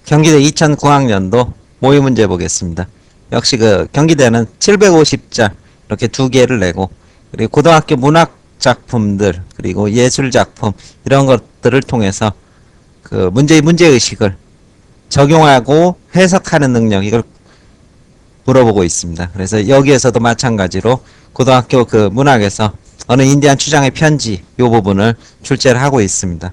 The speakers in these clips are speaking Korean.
경기대 2009학년도 모의 문제 보겠습니다. 역시 경기대는 750자 이렇게 두 개를 내고, 그리고 고등학교 문학 작품들 그리고 예술 작품 이런 것들을 통해서 문제의식을 적용하고 해석하는 능력, 이걸 물어보고 있습니다. 그래서 여기에서도 마찬가지로 고등학교 문학에서 어느 인디안 추장의 편지 이 부분을 출제를 하고 있습니다.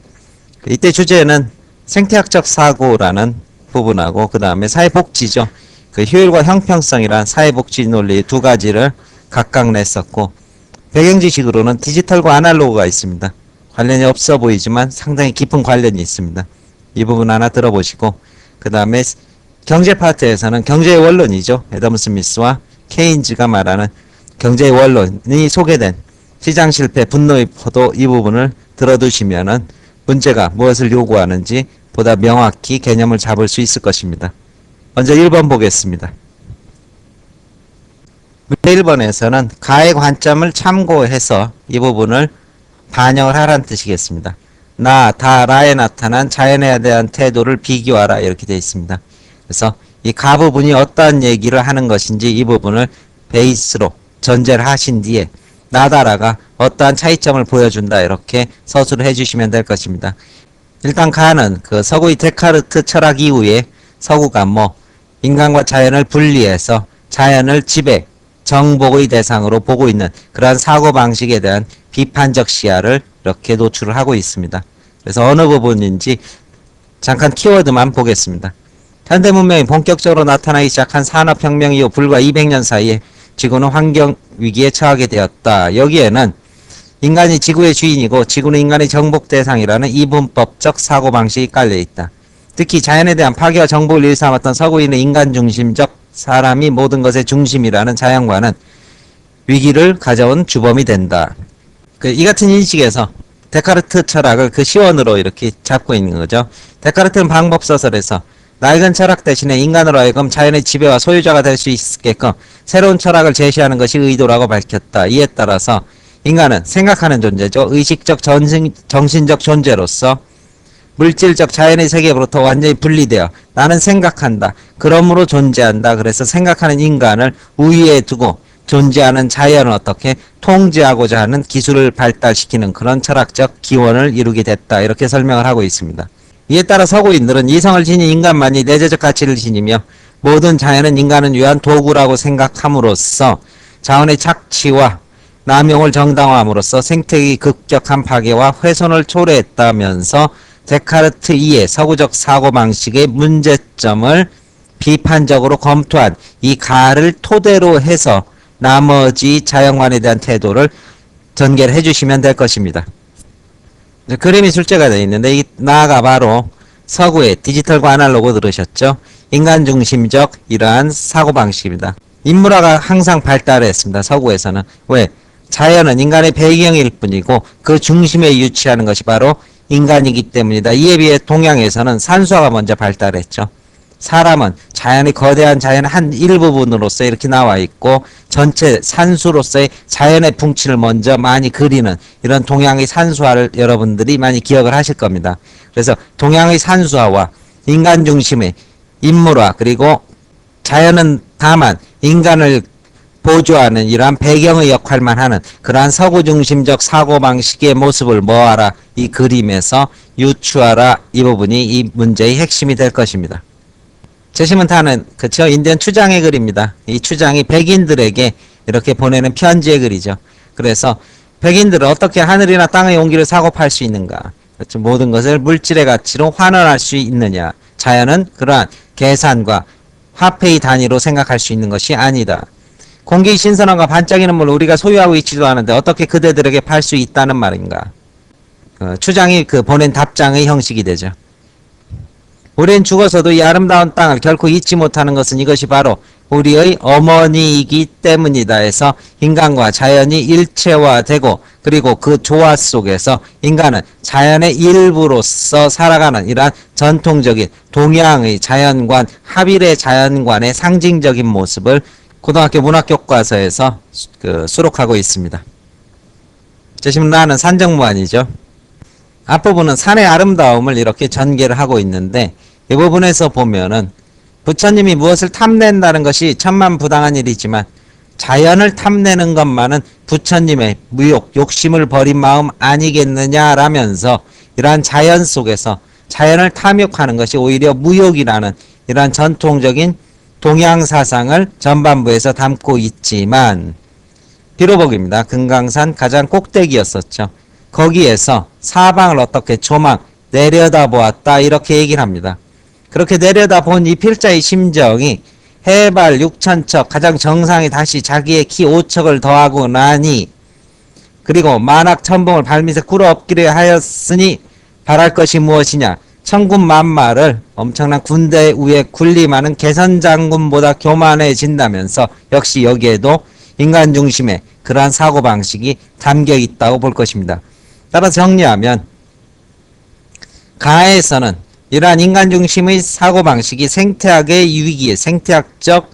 이때 주제는 생태학적 사고라는 부분하고, 그 다음에 사회복지죠. 효율과 형평성이란 사회복지 논리 두 가지를 각각 냈었고, 배경지식으로는 디지털과 아날로그가 있습니다. 관련이 없어 보이지만 상당히 깊은 관련이 있습니다. 이 부분 하나 들어보시고, 그 다음에 경제 파트에서는 경제의 원론이죠. 애덤 스미스와 케인즈가 말하는 경제의 원론이 소개된 시장 실패, 분노의 포도, 이 부분을 들어두시면은 문제가 무엇을 요구하는지 보다 명확히 개념을 잡을 수 있을 것입니다. 먼저 1번 보겠습니다. 문제 1번에서는 가의 관점을 참고해서 이 부분을 반영을 하라는 뜻이겠습니다. 라에 나타난 자연에 대한 태도를 비교하라, 이렇게 되어 있습니다. 그래서 이 가 부분이 어떠한 얘기를 하는 것인지 이 부분을 베이스로 전제를 하신 뒤에 나다라가 어떠한 차이점을 보여준다, 이렇게 서술을 해주시면 될 것입니다. 일단 가는 서구의 데카르트 철학 이후에 서구가 인간과 자연을 분리해서 자연을 지배, 정복의 대상으로 보고 있는 그러한 사고방식에 대한 비판적 시야를 이렇게 노출을 하고 있습니다. 그래서 어느 부분인지 잠깐 키워드만 보겠습니다. 현대문명이 본격적으로 나타나기 시작한 산업혁명 이후 불과 200년 사이에 지구는 환경위기에 처하게 되었다. 여기에는 인간이 지구의 주인이고 지구는 인간의 정복 대상이라는 이분법적 사고방식이 깔려있다. 특히 자연에 대한 파괴와 정복을 일삼았던 서구인의 인간중심적 사람이 모든 것의 중심이라는 자연과는 위기를 가져온 주범이 된다. 이 같은 인식에서 데카르트 철학을 시원으로 이렇게 잡고 있는 거죠. 데카르트는 방법서설에서 낡은 철학 대신에 인간으로 하여금 자연의 지배와 소유자가 될 수 있게끔 새로운 철학을 제시하는 것이 의도라고 밝혔다. 이에 따라서 인간은 생각하는 존재죠. 의식적 정신적 존재로서 물질적 자연의 세계로부터 완전히 분리되어 나는 생각한다, 그러므로 존재한다. 그래서 생각하는 인간을 우위에 두고 존재하는 자연을 어떻게 통제하고자 하는 기술을 발달시키는 그런 철학적 기원을 이루게 됐다, 이렇게 설명을 하고 있습니다. 이에 따라 서구인들은 이성을 지닌 인간만이 내재적 가치를 지니며 모든 자연은 인간을 위한 도구라고 생각함으로써 자원의 착취와 남용을 정당화함으로써 생태의 급격한 파괴와 훼손을 초래했다면서 데카르트 이의 서구적 사고방식의 문제점을 비판적으로 검토한 이 가를 토대로 해서 나머지 자연관에 대한 태도를 전개를 해주시면 될 것입니다. 그림이 출제가 되어 있는데 이 나가 바로 서구의 디지털과 아날로그 들으셨죠? 인간중심적 이러한 사고방식입니다. 인문화가 항상 발달했습니다. 서구에서는. 왜? 자연은 인간의 배경일 뿐이고 그 중심에 위치하는 것이 바로 인간이기 때문이다. 이에 비해 동양에서는 산수화가 먼저 발달했죠. 사람은 자연의 거대한 자연의 한 일부분으로서 이렇게 나와 있고 전체 산수로서의 자연의 풍치를 먼저 많이 그리는 이런 동양의 산수화를 여러분들이 많이 기억을 하실 겁니다. 그래서 동양의 산수화와 인간 중심의 인물화, 그리고 자연은 다만 인간을 보조하는 이러한 배경의 역할만 하는 그러한 서구 중심적 사고방식의 모습을 모아라, 이 그림에서 유추하라, 이 부분이 이 문제의 핵심이 될 것입니다. 제시문 타는 인디언 추장의 글입니다. 이 추장이 백인들에게 이렇게 보내는 편지의 글이죠. 그래서 백인들은 어떻게 하늘이나 땅의 온기를 사고 팔 수 있는가? 그렇죠. 모든 것을 물질의 가치로 환원할 수 있느냐? 자연은 그러한 계산과 화폐의 단위로 생각할 수 있는 것이 아니다. 공기의 신선함과 반짝이는 물 우리가 소유하고 있지도 않은데 어떻게 그대들에게 팔 수 있다는 말인가? 추장이 보낸 답장의 형식이 되죠. 우린 죽어서도 이 아름다운 땅을 결코 잊지 못하는 것은 이것이 바로 우리의 어머니이기 때문이다 해서 인간과 자연이 일체화되고 그리고 그 조화 속에서 인간은 자연의 일부로서 살아가는 이러한 전통적인 동양의 자연관, 하빌의 자연관의 상징적인 모습을 고등학교 문학교과서에서 수록하고 있습니다. 제시문 나는 산정무안이죠. 앞부분은 산의 아름다움을 이렇게 전개를 하고 있는데 이 부분에서 보면은 부처님이 무엇을 탐낸다는 것이 천만부당한 일이지만 자연을 탐내는 것만은 부처님의 무욕, 욕심을 버린 마음 아니겠느냐라면서 이러한 자연 속에서 자연을 탐욕하는 것이 오히려 무욕이라는 이러한 전통적인 동양사상을 전반부에서 담고 있지만 비로복입니다. 금강산 가장 꼭대기였었죠. 거기에서 사방을 어떻게 조망 내려다보았다 이렇게 얘기를 합니다. 그렇게 내려다본 이 필자의 심정이 해발 6,000척 가장 정상에 다시 자기의 키 5척을 더하고 나니 그리고 만학천봉을 발밑에 꿇어엎기를 하였으니 바랄 것이 무엇이냐. 천군만마를 엄청난 군대 위에 군림하는 개선장군보다 교만해진다면서 역시 여기에도 인간 중심의 그러한 사고방식이 담겨 있다고 볼 것입니다. 따라서 정리하면 가에서는 이러한 인간 중심의 사고방식이 생태학의 위기에 생태학적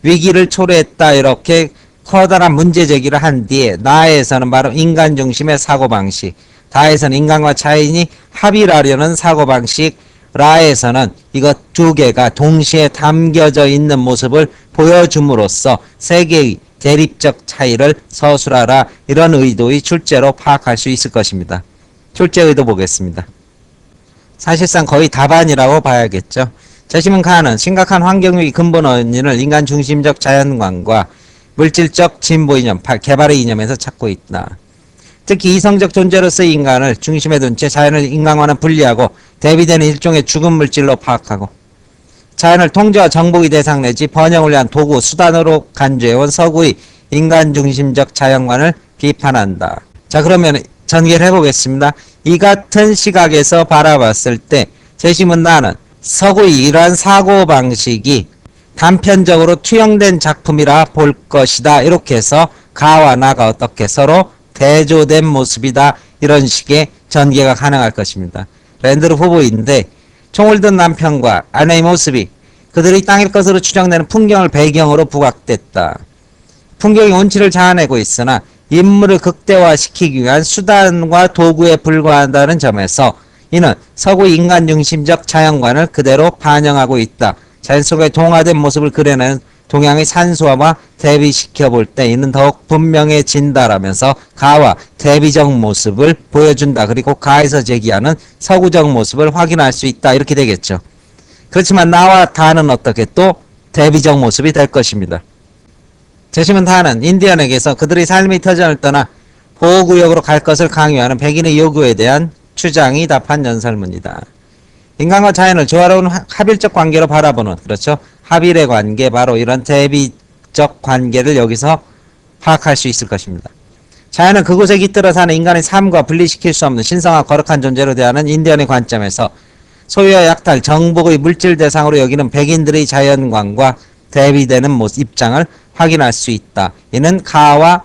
위기를 초래했다 이렇게 커다란 문제 제기를 한 뒤에 나에서는 바로 인간 중심의 사고방식, 다에서는 인간과 자연이 합의를 하려는 사고방식, 라에서는 이것 두 개가 동시에 담겨져 있는 모습을 보여줌으로써 세계의 대립적 차이를 서술하라 이런 의도의 출제로 파악할 수 있을 것입니다. 출제 의도 보겠습니다. 사실상 거의 답안이라고 봐야겠죠. 제시문 가는 심각한 환경위기 근본 원인을 인간 중심적 자연관과 물질적 진보 이념, 개발의 이념에서 찾고 있다. 특히 이성적 존재로서의 인간을 중심에 둔 채 자연을 인간과는 분리하고 대비되는 일종의 죽은 물질로 파악하고 자연을 통제와 정복의 대상 내지 번영을 위한 도구, 수단으로 간주해온 서구의 인간 중심적 자연관을 비판한다. 자, 그러면 전개를 해보겠습니다. 이 같은 시각에서 바라봤을 때 제시문 나는 서구의 이러한 사고방식이 단편적으로 투영된 작품이라 볼 것이다. 이렇게 해서 가와 나가 어떻게 서로 대조된 모습이다. 이런 식의 전개가 가능할 것입니다. 랜드르 후보인데 총을 든 남편과 아내의 모습이 그들의 땅일 것으로 추정되는 풍경을 배경으로 부각됐다. 풍경이 온치를 자아내고 있으나 인물을 극대화시키기 위한 수단과 도구에 불과한다는 점에서 이는 서구의 인간 중심적 자연관을 그대로 반영하고 있다. 자연 속의 동화된 모습을 그려내는 동양의 산수화와 대비시켜 볼 때 이는 더욱 분명해진다라면서 가와 대비적 모습을 보여준다. 그리고 가에서 제기하는 서구적 모습을 확인할 수 있다. 이렇게 되겠죠. 그렇지만 나와 다는 어떻게 또 대비적 모습이 될 것입니다. 제시문 다는 인디언에게서 그들의 삶의 터전을 떠나 보호구역으로 갈 것을 강요하는 백인의 요구에 대한 주장이 답한 연설문이다. 인간과 자연을 조화로운 합일적 관계로 바라보는, 그렇죠, 합일의 관계, 바로 이런 대비적 관계를 여기서 파악할 수 있을 것입니다. 자연은 그곳에 깃들어 사는 인간의 삶과 분리시킬 수 없는 신성한 거룩한 존재로 대하는 인디언의 관점에서 소유와 약탈, 정복의 물질 대상으로 여기는 백인들의 자연관과 대비되는 모습, 입장을 확인할 수 있다. 이는 가와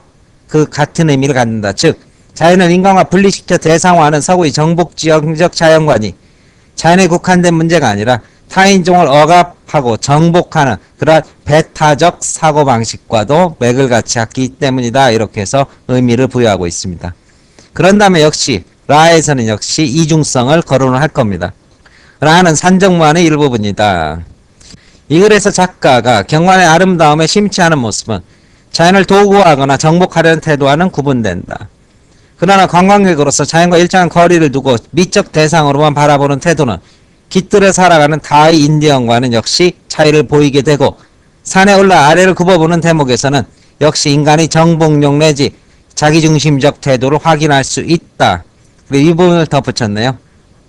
그 같은 의미를 갖는다. 즉 자연을 인간과 분리시켜 대상화하는 서구의 정복지형적 자연관이 자연에 국한된 문제가 아니라 타인종을 억압하고 정복하는 그러한 배타적 사고방식과도 맥을 같이 했기 때문이다. 이렇게 해서 의미를 부여하고 있습니다. 그런 다음에 역시 라에서는 역시 이중성을 거론을 할 겁니다. 라는 산정무안의 일부분이다. 이 글에서 작가가 경관의 아름다움에 심취 하는 모습은 자연을 도구화하거나 정복하려는 태도와는 구분된다. 그러나 관광객으로서 자연과 일정한 거리를 두고 미적 대상으로만 바라보는 태도는 깃들어 살아가는 다의 인디언과는 역시 차이를 보이게 되고, 산에 올라 아래를 굽어보는 대목에서는 역시 인간의 정복용 내지 자기중심적 태도를 확인할 수 있다. 그리고 이 부분을 덧붙였네요.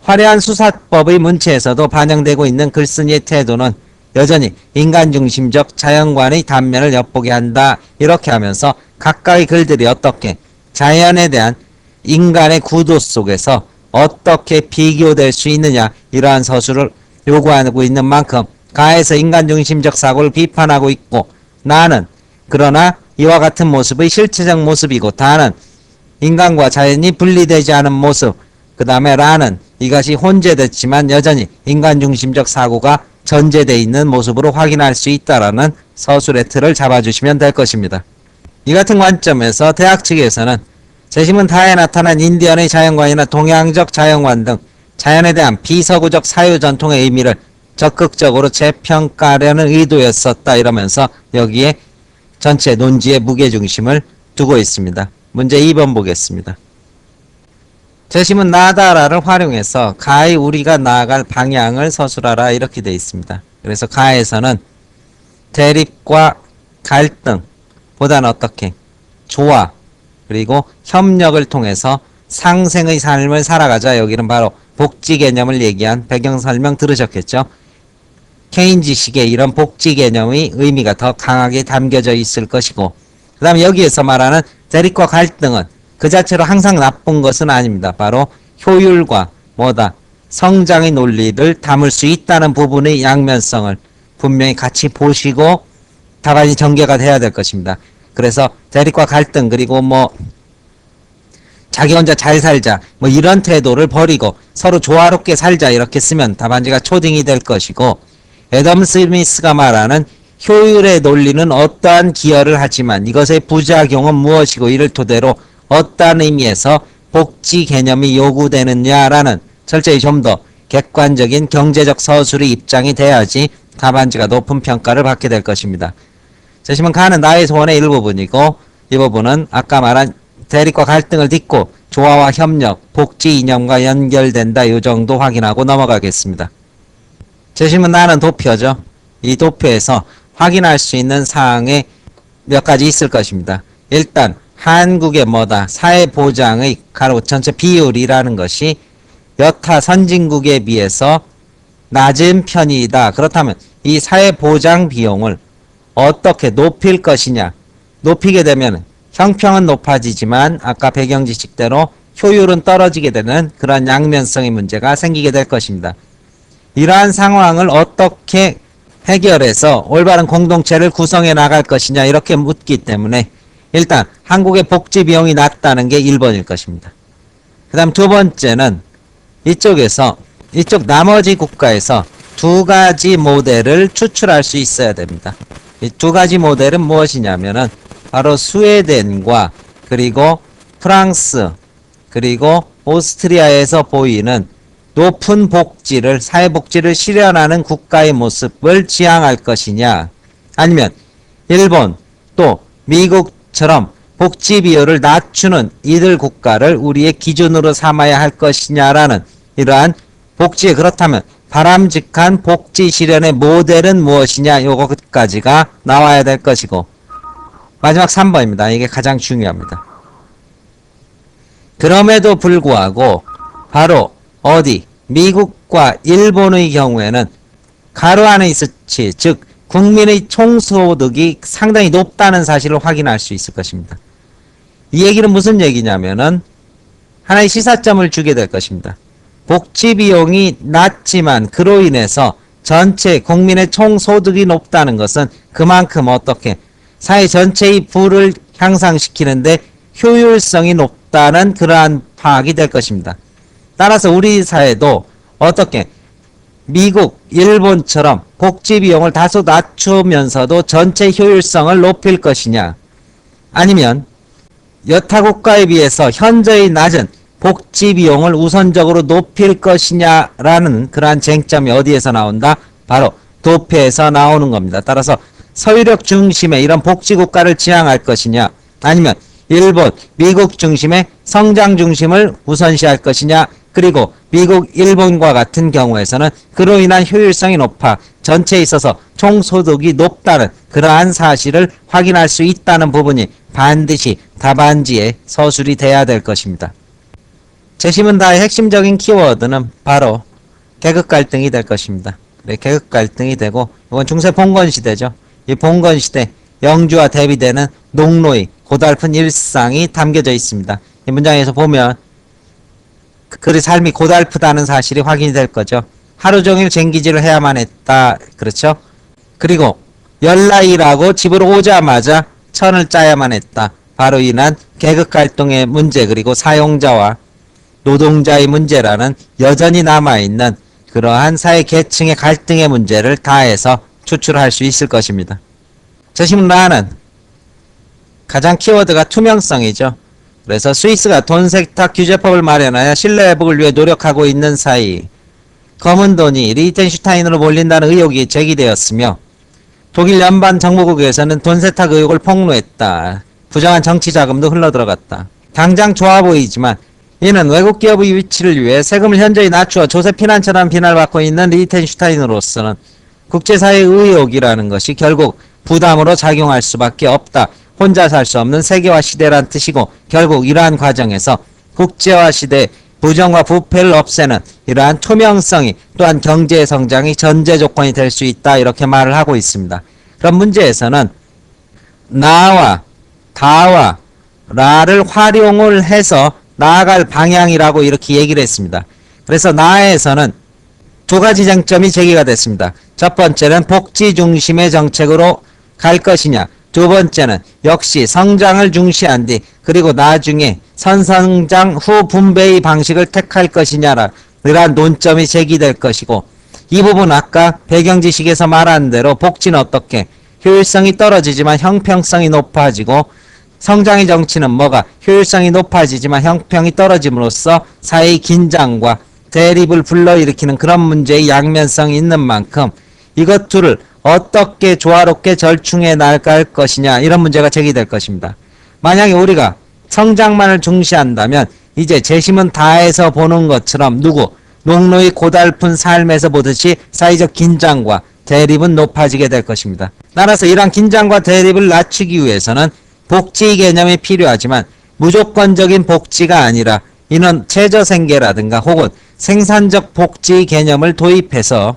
화려한 수사법의 문체에서도 반영되고 있는 글쓴이의 태도는 여전히 인간중심적 자연관의 단면을 엿보게 한다. 이렇게 하면서 각각의 글들이 어떻게 자연에 대한 인간의 구도 속에서 어떻게 비교될 수 있느냐, 이러한 서술을 요구하고 있는 만큼 가에서 인간중심적 사고를 비판하고 있고, 나는 그러나 이와 같은 모습의 실체적 모습이고, 다는 인간과 자연이 분리되지 않은 모습, 그 다음에 라는 이것이 혼재됐지만 여전히 인간중심적 사고가 전제되어 있는 모습으로 확인할 수 있다라는 서술의 틀을 잡아주시면 될 것입니다. 이 같은 관점에서 대학 측에서는 제시문 다에 나타난 인디언의 자연관이나 동양적 자연관 등 자연에 대한 비서구적 사유 전통의 의미를 적극적으로 재평가하려는 의도였었다 이러면서 여기에 전체 논지의 무게중심을 두고 있습니다. 문제 2번 보겠습니다. 재심은 나다라를 활용해서 가히 우리가 나아갈 방향을 서술하라 이렇게 되어 있습니다. 그래서 가에서는 대립과 갈등 보다는 어떻게 조화 그리고 협력을 통해서 상생의 삶을 살아가자. 여기는 바로 복지 개념을 얘기한 배경 설명 들으셨겠죠? 케인즈식의 이런 복지 개념의 의미가 더 강하게 담겨져 있을 것이고, 그 다음에 여기에서 말하는 대립과 갈등은 그 자체로 항상 나쁜 것은 아닙니다. 바로 효율과 뭐다 성장의 논리를 담을 수 있다는 부분의 양면성을 분명히 같이 보시고 답안이 전개가 돼야 될 것입니다. 그래서 대립과 갈등 그리고 뭐 자기 혼자 잘 살자 뭐 이런 태도를 버리고 서로 조화롭게 살자 이렇게 쓰면 답안지가 초딩이 될 것이고, 애덤 스미스가 말하는 효율의 논리는 어떠한 기여를 하지만 이것의 부작용은 무엇이고 이를 토대로 어떠한 의미에서 복지 개념이 요구되느냐라는 철저히 좀 더 객관적인 경제적 서술의 입장이 돼야지 답안지가 높은 평가를 받게 될 것입니다. 재심은 가는 나의 소원의 일부분이고, 이 부분은 아까 말한 대립과 갈등을 딛고 조화와 협력, 복지 이념과 연결된다 이 정도 확인하고 넘어가겠습니다. 재심은 나는 도표죠. 이 도표에서 확인할 수 있는 사항이 몇 가지 있을 것입니다. 일단 한국의 뭐다 사회보장의 가로 전체 비율이라는 것이 여타 선진국에 비해서 낮은 편이다. 그렇다면 이 사회보장 비용을 어떻게 높일 것이냐. 높이게 되면 형평은 높아지지만 아까 배경지식대로 효율은 떨어지게 되는 그런 양면성의 문제가 생기게 될 것입니다. 이러한 상황을 어떻게 해결해서 올바른 공동체를 구성해 나갈 것이냐 이렇게 묻기 때문에 일단 한국의 복지 비용이 낮다는 게 1번일 것입니다. 그 다음 두 번째는 이쪽 나머지 국가에서 두 가지 모델을 추출할 수 있어야 됩니다. 이 두 가지 모델은 무엇이냐면은 바로 스웨덴과 그리고 프랑스 그리고 오스트리아에서 보이는 높은 복지를 사회복지를 실현하는 국가의 모습을 지향할 것이냐, 아니면 일본 또 미국처럼 복지 비율을 낮추는 이들 국가를 우리의 기준으로 삼아야 할 것이냐라는 이러한 복지에 그렇다면 바람직한 복지 실현의 모델은 무엇이냐 요것까지가 나와야 될 것이고, 마지막 3번입니다. 이게 가장 중요합니다. 그럼에도 불구하고 바로 어디 미국과 일본의 경우에는 가로 안의 수치 즉 국민의 총소득이 상당히 높다는 사실을 확인할 수 있을 것입니다. 이 얘기는 무슨 얘기냐면은 하나의 시사점을 주게 될 것입니다. 복지 비용이 낮지만 그로 인해서 전체 국민의 총소득이 높다는 것은 그만큼 어떻게 사회 전체의 부를 향상시키는데 효율성이 높다는 그러한 파악이 될 것입니다. 따라서 우리 사회도 어떻게 미국, 일본처럼 복지 비용을 다소 낮추면서도 전체 효율성을 높일 것이냐, 아니면 여타 국가에 비해서 현저히 낮은 복지 비용을 우선적으로 높일 것이냐라는 그러한 쟁점이 어디에서 나온다? 바로 도표에서 나오는 겁니다. 따라서 서유력 중심의 이런 복지 국가를 지향할 것이냐, 아니면 일본, 미국 중심의 성장 중심을 우선시할 것이냐, 그리고 미국, 일본과 같은 경우에서는 그로 인한 효율성이 높아 전체에 있어서 총소득이 높다는 그러한 사실을 확인할 수 있다는 부분이 반드시 답안지에 서술이 돼야 될 것입니다. 재심문다의 핵심적인 키워드는 바로 계급 갈등이 될 것입니다. 네, 계급 갈등이 되고, 이건 중세 봉건시대죠. 이 봉건시대 영주와 대비되는 농노의 고달픈 일상이 담겨져 있습니다. 이 문장에서 보면 그의 삶이 고달프다는 사실이 확인이 될 거죠. 하루 종일 쟁기질을 해야만 했다. 그렇죠? 그리고 열나이라고 집으로 오자마자 천을 짜야만 했다. 바로 인한 계급 갈등의 문제 그리고 사용자와 노동자의 문제라는 여전히 남아있는 그러한 사회 계층의 갈등의 문제를 다해서 추출할 수 있을 것입니다. 재심문란은 가장 키워드가 투명성이죠. 그래서 스위스가 돈 세탁 규제법을 마련하여 신뢰 회복을 위해 노력하고 있는 사이 검은 돈이 리히텐슈타인으로 몰린다는 의혹이 제기되었으며 독일 연방 정보국에서는 돈 세탁 의혹을 폭로했다. 부정한 정치 자금도 흘러들어갔다. 당장 좋아 보이지만 이는 외국 기업의 위치를 위해 세금을 현저히 낮추어 조세 피난처라는 비난을 받고 있는 리히텐슈타인으로서는 국제사회의 의혹이라는 것이 결국 부담으로 작용할 수밖에 없다. 혼자 살 수 없는 세계화 시대란 뜻이고 결국 이러한 과정에서 국제화 시대의 부정과 부패를 없애는 이러한 투명성이 또한 경제의 성장이 전제 조건이 될 수 있다. 이렇게 말을 하고 있습니다. 그런 문제에서는 나와 다와 라를 활용을 해서 나아갈 방향이라고 이렇게 얘기를 했습니다. 그래서 나에서는 두 가지 쟁점이 제기가 됐습니다. 첫 번째는 복지 중심의 정책으로 갈 것이냐, 두 번째는 역시 성장을 중시한 뒤 그리고 나중에 선성장 후 분배의 방식을 택할 것이냐라 이러한 논점이 제기될 것이고, 이 부분 아까 배경지식에서 말한 대로 복지는 어떻게 효율성이 떨어지지만 형평성이 높아지고, 성장의 정치는 뭐가 효율성이 높아지지만 형평이 떨어짐으로써 사회의 긴장과 대립을 불러일으키는 그런 문제의 양면성이 있는 만큼 이것 둘을 어떻게 조화롭게 절충해 나갈 것이냐, 이런 문제가 제기될 것입니다. 만약에 우리가 성장만을 중시한다면 이제 재심은 다해서 보는 것처럼 농노의 고달픈 삶에서 보듯이 사회적 긴장과 대립은 높아지게 될 것입니다. 따라서 이러한 긴장과 대립을 낮추기 위해서는 복지 개념이 필요하지만 무조건적인 복지가 아니라 이는 최저생계라든가 혹은 생산적 복지 개념을 도입해서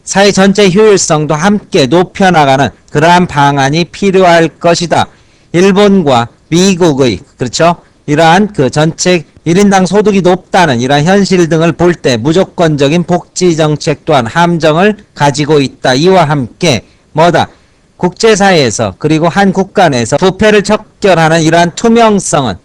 사회 전체 효율성도 함께 높여나가는 그러한 방안이 필요할 것이다. 일본과 미국의 그렇죠? 이러한 그 전체 1인당 소득이 높다는 이러한 현실 등을 볼 때 무조건적인 복지 정책 또한 함정을 가지고 있다. 이와 함께 뭐다? 국제사회에서 그리고 한 국가 내에서 부패를 척결하는 이러한 투명성은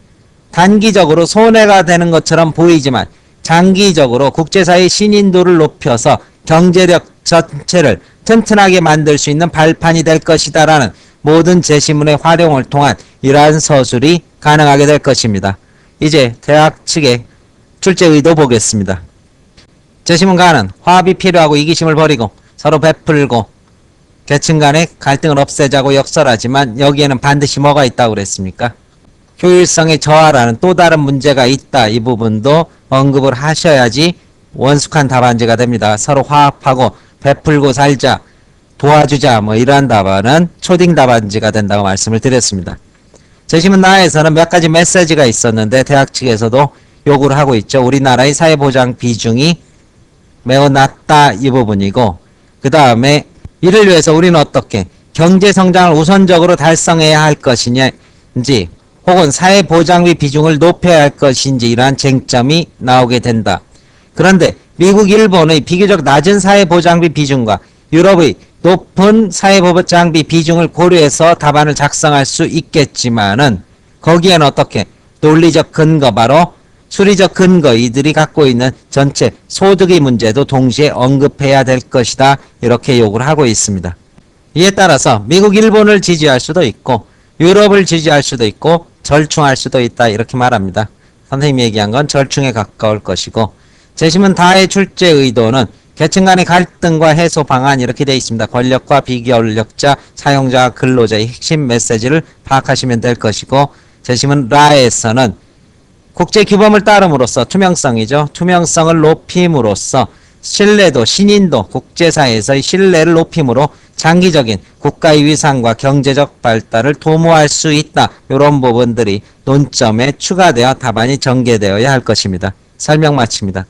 단기적으로 손해가 되는 것처럼 보이지만 장기적으로 국제사회의 신인도를 높여서 경제력 전체를 튼튼하게 만들 수 있는 발판이 될 것이다라는 모든 제시문의 활용을 통한 이러한 서술이 가능하게 될 것입니다. 이제 대학 측의 출제 의도 보겠습니다. 제시문가는 화합이 필요하고 이기심을 버리고 서로 베풀고 계층 간의 갈등을 없애자고 역설하지만 여기에는 반드시 뭐가 있다고 그랬습니까? 효율성의 저하라는 또 다른 문제가 있다. 이 부분도 언급을 하셔야지 원숙한 답안지가 됩니다. 서로 화합하고 베풀고 살자, 도와주자 뭐 이러한 답안은 초딩 답안지가 된다고 말씀을 드렸습니다. 제시문 나에서는 몇 가지 메시지가 있었는데 대학 측에서도 요구를 하고 있죠. 우리나라의 사회보장 비중이 매우 낮다 이 부분이고, 그 다음에 이를 위해서 우리는 어떻게 경제성장을 우선적으로 달성해야 할 것이냐인지 혹은 사회보장비 비중을 높여야 할 것인지 이러한 쟁점이 나오게 된다. 그런데 미국, 일본의 비교적 낮은 사회보장비 비중과 유럽의 높은 사회보장비 비중을 고려해서 답안을 작성할 수 있겠지만은 거기에는 어떻게 논리적 근거, 바로 수리적 근거, 이들이 갖고 있는 전체 소득의 문제도 동시에 언급해야 될 것이다. 이렇게 요구를 하고 있습니다. 이에 따라서 미국, 일본을 지지할 수도 있고 유럽을 지지할 수도 있고 절충할 수도 있다. 이렇게 말합니다. 선생님이 얘기한 건 절충에 가까울 것이고, 제시문 다의 출제 의도는 계층 간의 갈등과 해소 방안 이렇게 되어 있습니다. 권력과 비권력자, 사용자, 근로자의 핵심 메시지를 파악하시면 될 것이고, 제시문 라에서는 국제 규범을 따름으로써 투명성이죠. 투명성을 높임으로써 신뢰도, 신인도, 국제사회에서의 신뢰를 높임으로 장기적인 국가의 위상과 경제적 발달을 도모할 수 있다. 이런 부분들이 논점에 추가되어 답안이 전개되어야 할 것입니다. 설명 마칩니다.